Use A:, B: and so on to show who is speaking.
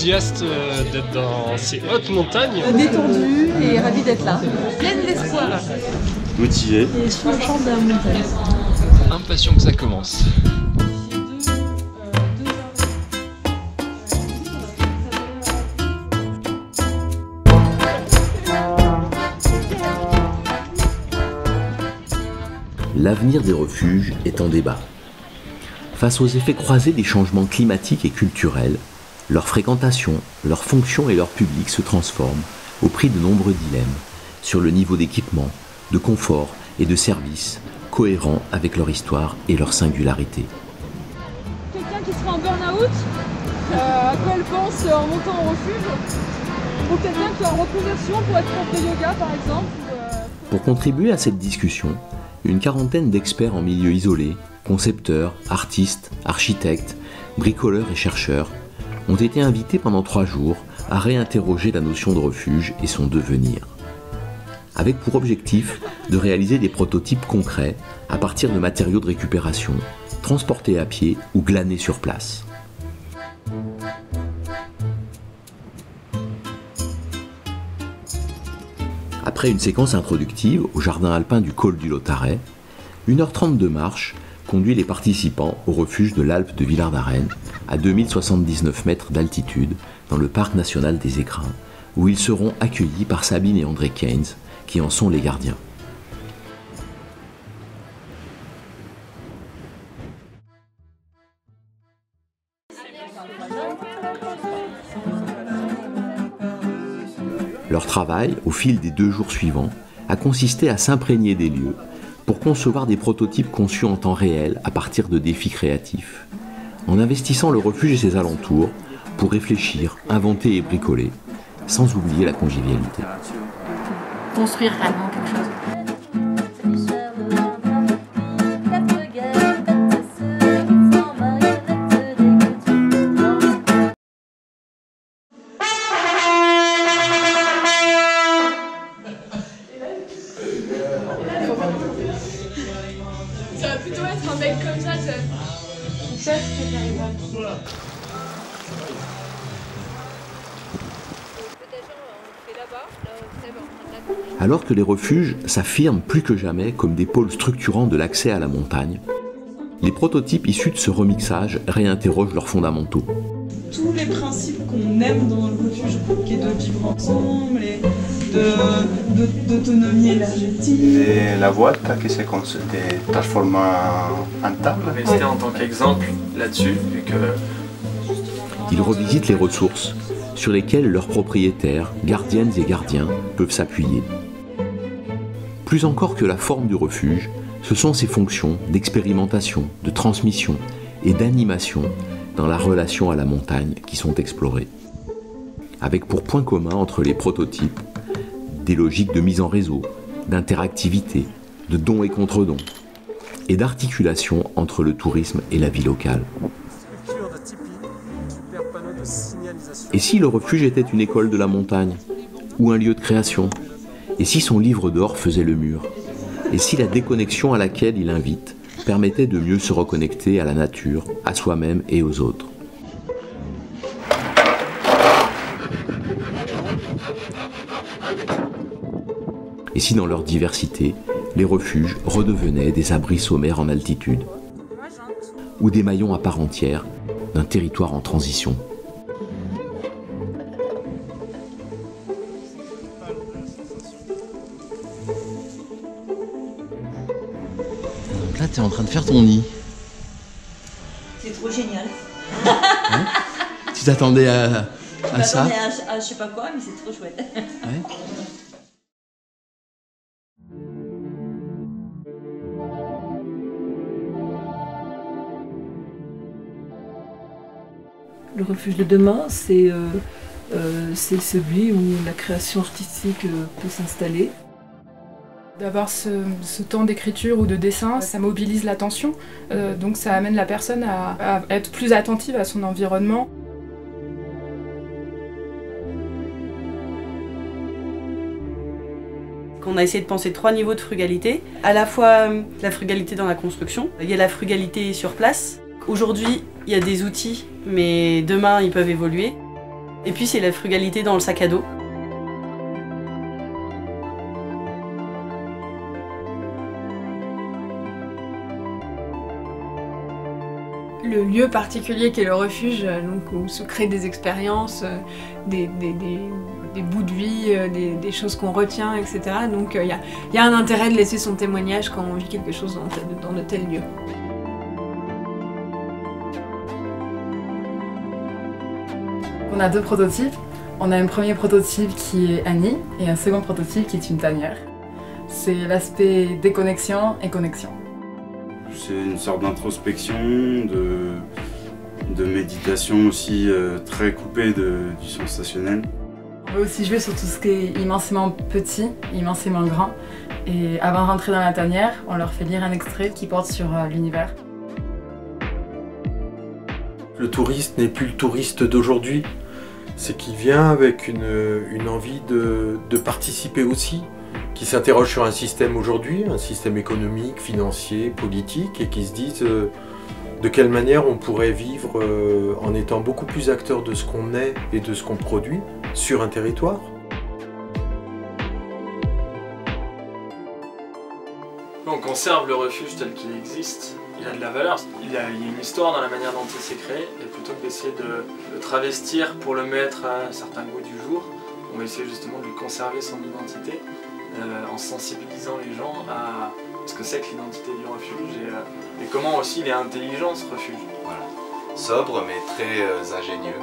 A: enthousiaste d'être dans ces hautes montagnes.
B: Détendu et ravi d'être là. Pleine d'espoir.
C: Motivé.
B: Et sur le champ de la montagne.
D: Impatient que ça commence.
E: L'avenir des refuges est en débat. Face aux effets croisés des changements climatiques et culturels, leur fréquentation, leur fonction et leur public se transforment au prix de nombreux dilemmes sur le niveau d'équipement, de confort et de services cohérents avec leur histoire et leur singularité.
B: Quelqu'un qui sera en burn-out, à quoi elle pense en montant au refuge, ou quelqu'un qui est en reconversion pour être prof de yoga par exemple.
E: Pour contribuer à cette discussion, une quarantaine d'experts en milieu isolé, concepteurs, artistes, architectes, bricoleurs et chercheurs ont été invités pendant 3 jours à réinterroger la notion de refuge et son devenir. Avec pour objectif de réaliser des prototypes concrets à partir de matériaux de récupération, transportés à pied ou glanés sur place. Après une séquence introductive au jardin alpin du col du Lautaret, 1h30 de marche conduit les participants au refuge de l'Alpe de Villard-d'Arène, à 2079 mètres d'altitude, dans le parc national des Écrins, où ils seront accueillis par Sabine et André Keynes, qui en sont les gardiens. Leur travail, au fil des 2 jours suivants, a consisté à s'imprégner des lieux pour concevoir des prototypes conçus en temps réel à partir de défis créatifs, en investissant le refuge et ses alentours pour réfléchir, inventer et bricoler, sans oublier la convivialité.
F: Construire vraiment quelque chose.
B: Ça va plutôt être un mec comme ça,
E: Alors que les refuges s'affirment plus que jamais comme des pôles structurants de l'accès à la montagne, les prototypes issus de ce remixage réinterrogent leurs fondamentaux.
G: Tous les principes qu'on aime dans le refuge, qui est de vivre ensemble et d'autonomie énergétique.
C: Et la boîte qui s'est transformée en table.
A: Rester en tant qu'exemple là-dessus, vu que
E: Ils revisitent les ressources sur lesquelles leurs propriétaires, gardiennes et gardiens, peuvent s'appuyer. Plus encore que la forme du refuge, ce sont ses fonctions d'expérimentation, de transmission et d'animation dans la relation à la montagne qui sont explorées. Avec pour point commun entre les prototypes des logiques de mise en réseau, d'interactivité, de dons et contre-dons, et d'articulation entre le tourisme et la vie locale. Et si le refuge était une école de la montagne, ou un lieu de création? Et si son livre d'or faisait le mur? Et si la déconnexion à laquelle il invite permettait de mieux se reconnecter à la nature, à soi-même et aux autres? Et si dans leur diversité, les refuges redevenaient des abris sommaires en altitude, ou des maillons à part entière d'un territoire en transition?
D: Donc là, t'es en train de faire ton nid.
H: C'est trop génial.
D: Hein? Tu t'attendais à ça?
H: Je sais pas quoi, mais c'est trop chouette.
D: Ouais.
G: Le refuge de demain, c'est celui où la création artistique peut s'installer.
I: D'avoir ce temps d'écriture ou de dessin, ça mobilise l'attention, donc ça amène la personne à être plus attentive à son environnement.
J: On a essayé de penser 3 niveaux de frugalité. À la fois la frugalité dans la construction, il y a la frugalité sur place. Aujourd'hui, il y a des outils, mais demain, ils peuvent évoluer. Et puis c'est la frugalité dans le sac à dos.
K: Le lieu particulier qu'est le refuge, donc, où se créent des expériences, des bouts de vie, des choses qu'on retient, etc. Donc il y a un intérêt de laisser son témoignage quand on vit quelque chose dans de tels lieux.
I: On a 2 prototypes. On a un premier prototype qui est Annie et un second prototype qui est une tanière. C'est l'aspect déconnexion et connexion.
L: C'est une sorte d'introspection, de méditation aussi très coupée du sensationnel.
I: On va aussi jouer sur tout ce qui est immensément petit, immensément grand. Et avant de rentrer dans la tanière, on leur fait lire un extrait qui porte sur l'univers.
M: Le touriste n'est plus le touriste d'aujourd'hui. C'est qu'il vient avec une envie de participer aussi, qui s'interroge sur un système aujourd'hui, un système économique, financier, politique, et qui se disent de quelle manière on pourrait vivre en étant beaucoup plus acteur de ce qu'on est et de ce qu'on produit sur un territoire.
A: On conserve le refuge tel qu'il existe, il a de la valeur, il y a une histoire dans la manière dont il s'est créé, et plutôt que d'essayer de le travestir pour le mettre à certains goûts du jour, on va essayer justement de lui conserver son identité en sensibilisant les gens à ce que c'est que l'identité du refuge et comment aussi il est intelligent ce refuge.
N: Voilà. Sobre mais très ingénieux.